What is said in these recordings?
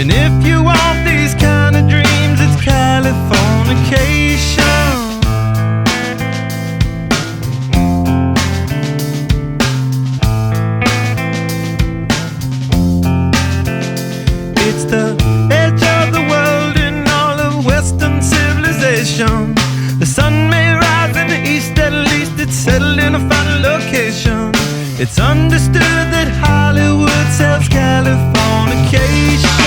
And if you want these kind of dreams, it's Californication. It's the edge of the world in all of Western civilization. The sun may rise in the east, at least it's settled in a final location. It's understood that Hollywood sells Californication.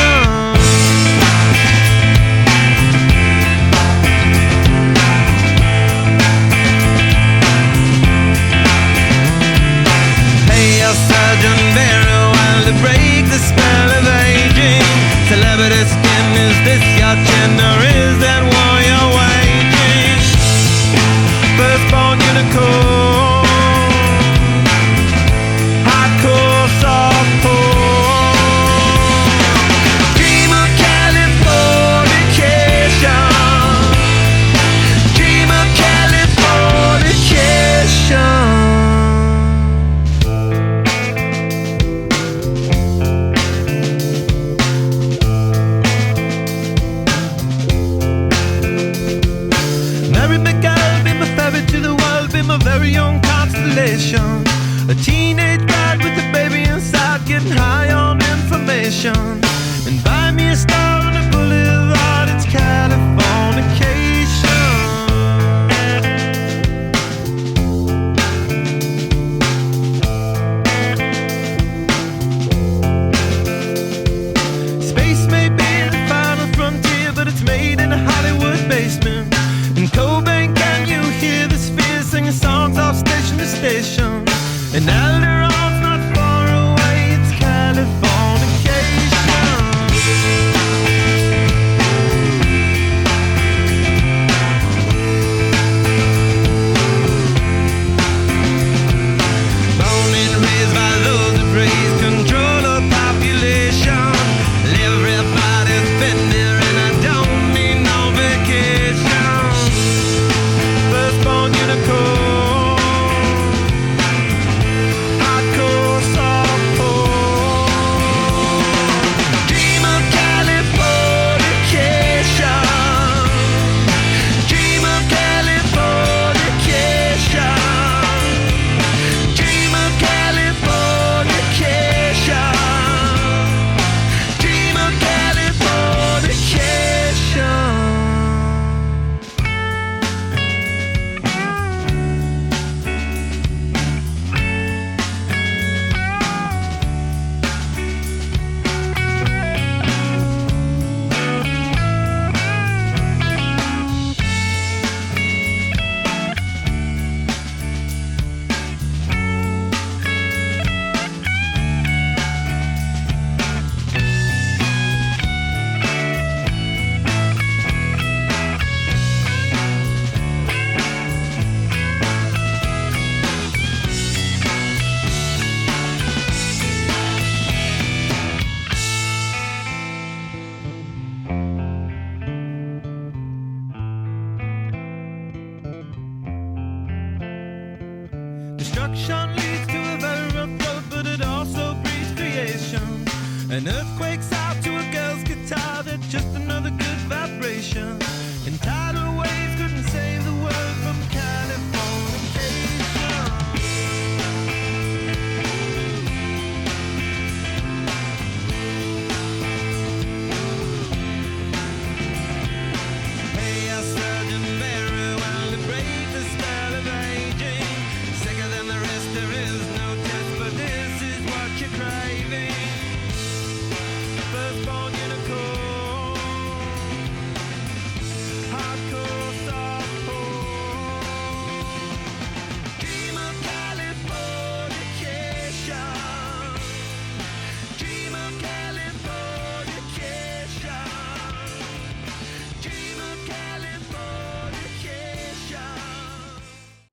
Pay your surgeon very well to break the spell of aging. Celebrity skin, is this your chin or is that war you're waging? Firstborn unicorn, hardcore softcore. Dream of Californication. Dream of Californication. To the world, be my very own constellation. A teenage bride with a baby inside, getting high on information. And buy me a star on a boulevard, it's Californication. Space may be the final frontier, but it's made in a Hollywood basement. In Cobain, can you hear the spheres singing songs off station to station? And Alderon's not far away, it's Californication. Born and raised by those that praise control of population. Everybody's been there and I don't need no vacation. Firstborn unicorn, hardcore softcore. Dream of Californication. Dream of Californication. Dream of Californication. Dream of Californication. Destruction leads to a very rough road, but it also breeds creation. An earthquake's out to a girl's guitar, that's just another good vibration. And